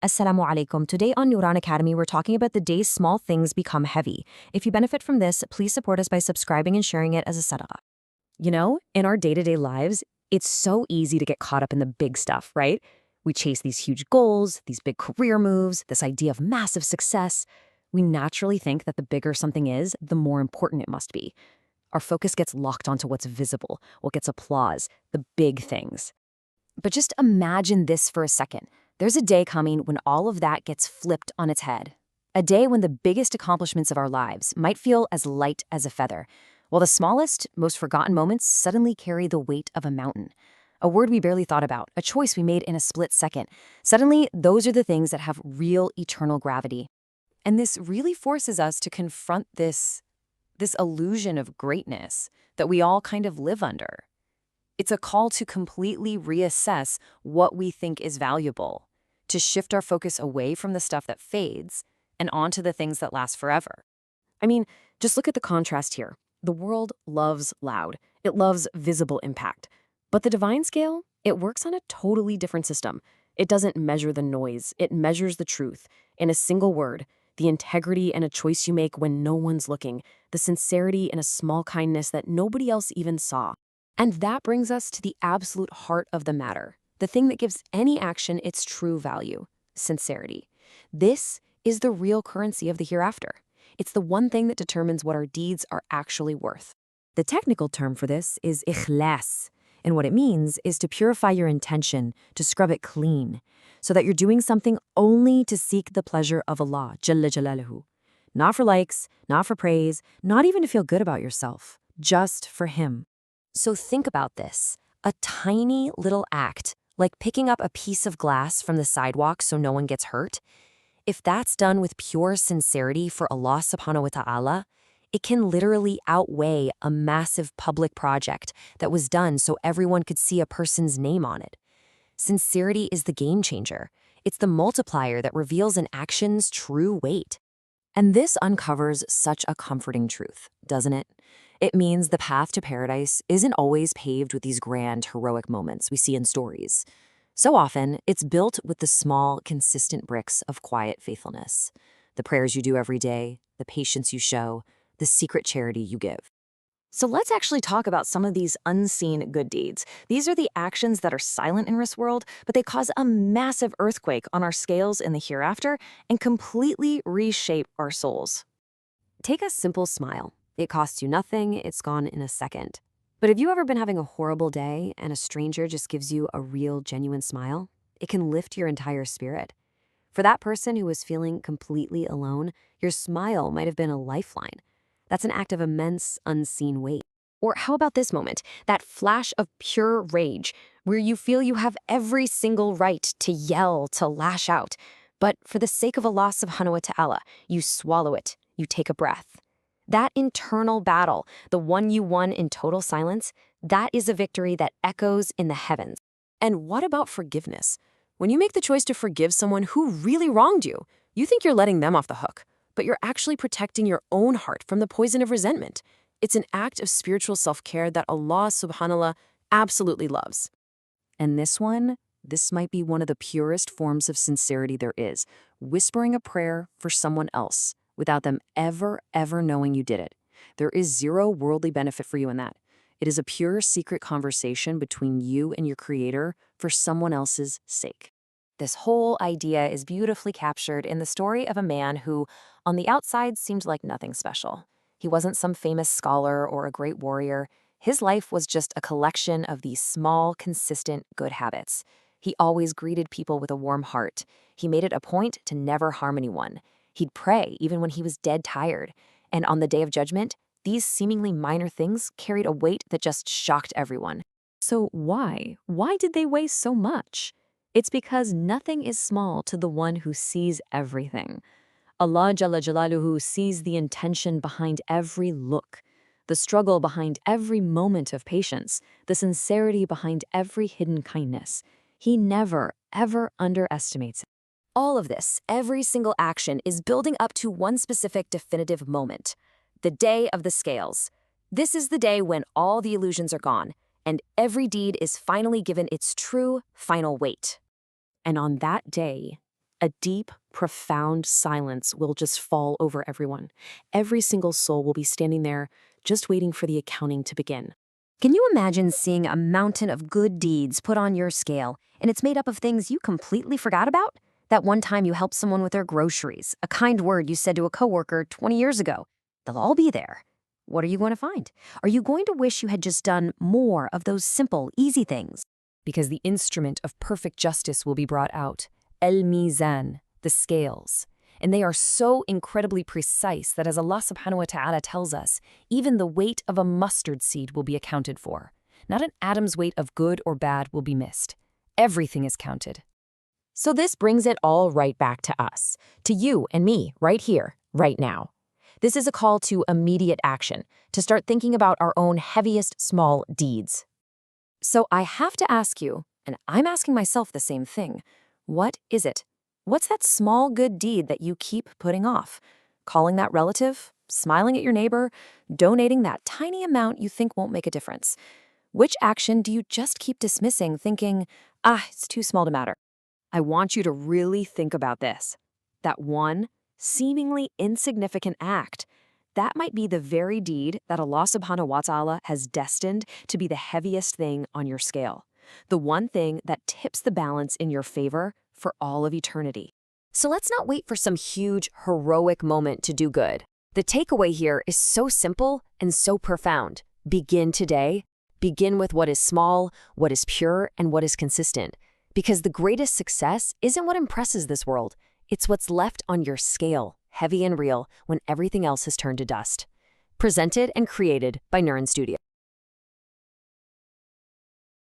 Assalamu alaikum. Today on Nuran Academy, we're talking about the day small things become heavy. If you benefit from this, please support us by subscribing and sharing it as a sadaqah. You know, in our day-to-day lives, it's so easy to get caught up in the big stuff, right? We chase these huge goals, these big career moves, this idea of massive success. We naturally think that the bigger something is, the more important it must be. Our focus gets locked onto what's visible, what gets applause, the big things. But just imagine this for a second. There's a day coming when all of that gets flipped on its head. A day when the biggest accomplishments of our lives might feel as light as a feather, while the smallest, most forgotten moments suddenly carry the weight of a mountain. A word we barely thought about, a choice we made in a split second. Suddenly, those are the things that have real eternal gravity. And this really forces us to confront this illusion of greatness that we all kind of live under. It's a call to completely reassess what we think is valuable, to shift our focus away from the stuff that fades and onto the things that last forever. I mean, just look at the contrast here. The world loves loud. It loves visible impact. But the divine scale, it works on a totally different system. It doesn't measure the noise. It measures the truth in a single word, the integrity in a choice you make when no one's looking, the sincerity in a small kindness that nobody else even saw. And that brings us to the absolute heart of the matter, the thing that gives any action its true value, sincerity. This is the real currency of the hereafter. It's the one thing that determines what our deeds are actually worth. The technical term for this is ikhlas, and what it means is to purify your intention, to scrub it clean, so that you're doing something only to seek the pleasure of Allah, Jalla Jalaluhu. Not for likes, not for praise, not even to feel good about yourself, just for Him. So think about this, a tiny little act, like picking up a piece of glass from the sidewalk so no one gets hurt. If that's done with pure sincerity for Allah subhanahu wa ta'ala, it can literally outweigh a massive public project that was done so everyone could see a person's name on it. Sincerity is the game changer. It's the multiplier that reveals an action's true weight. And this uncovers such a comforting truth, doesn't it? It means the path to paradise isn't always paved with these grand, heroic moments we see in stories. So often, it's built with the small, consistent bricks of quiet faithfulness. The prayers you do every day, the patience you show, the secret charity you give. So let's actually talk about some of these unseen good deeds. These are the actions that are silent in this world, but they cause a massive earthquake on our scales in the hereafter and completely reshape our souls. Take a simple smile. It costs you nothing, it's gone in a second. But have you ever been having a horrible day and a stranger just gives you a real, genuine smile? It can lift your entire spirit. For that person who was feeling completely alone, your smile might have been a lifeline. That's an act of immense, unseen weight. Or how about this moment, that flash of pure rage, where you feel you have every single right to yell, to lash out. But for the sake of Allah subhanahu wa ta'ala, you swallow it, you take a breath. That internal battle, the one you won in total silence, that is a victory that echoes in the heavens. And what about forgiveness? When you make the choice to forgive someone who really wronged you, you think you're letting them off the hook, but you're actually protecting your own heart from the poison of resentment. It's an act of spiritual self-care that Allah subhanallah absolutely loves. And this might be one of the purest forms of sincerity there is, whispering a prayer for someone else, without them ever knowing you did it. There is zero worldly benefit for you in that. It is a pure secret conversation between you and your Creator for someone else's sake. This whole idea is beautifully captured in the story of a man who, on the outside, seemed like nothing special. He wasn't some famous scholar or a great warrior. His life was just a collection of these small, consistent, good habits. He always greeted people with a warm heart. He made it a point to never harm anyone. He'd pray even when he was dead tired. And on the day of judgment, these seemingly minor things carried a weight that just shocked everyone. So why? Why did they weigh so much? It's because nothing is small to the one who sees everything. Allah Jalla Jalaluhu sees the intention behind every look, the struggle behind every moment of patience, the sincerity behind every hidden kindness. He never, ever underestimates it. All of this, every single action, is building up to one specific definitive moment, the day of the scales. This is the day when all the illusions are gone, and every deed is finally given its true, final weight. And on that day, A deep, profound silence will just fall over everyone. Every single soul will be standing there, just waiting for the accounting to begin. Can you imagine seeing a mountain of good deeds put on your scale, and it's made up of things you completely forgot about? That one time you helped someone with their groceries, a kind word you said to a coworker 20 years ago. They'll all be there. What are you going to find? Are you going to wish you had just done more of those simple, easy things? Because the instrument of perfect justice will be brought out. El-Mizan, the scales. And they are so incredibly precise that, as Allah subhanahu wa ta'ala tells us, even the weight of a mustard seed will be accounted for. Not an atom's weight of good or bad will be missed. Everything is counted. So this brings it all right back to us, to you and me, right here, right now. This is a call to immediate action, to start thinking about our own heaviest small deeds. So I have to ask you, and I'm asking myself the same thing, what is it? What's that small good deed that you keep putting off? Calling that relative? Smiling at your neighbor? Donating that tiny amount you think won't make a difference? Which action do you just keep dismissing, thinking, it's too small to matter? I want you to really think about this. That one, seemingly insignificant act, that might be the very deed that Allah subhanahu wa ta'ala has destined to be the heaviest thing on your scale. The one thing that tips the balance in your favor for all of eternity. So let's not wait for some huge, heroic moment to do good. The takeaway here is so simple and so profound. Begin today. Begin with what is small, what is pure, and what is consistent. Because the greatest success isn't what impresses this world. It's what's left on your scale, heavy and real, when everything else has turned to dust. Presented and created by Nurin Studio.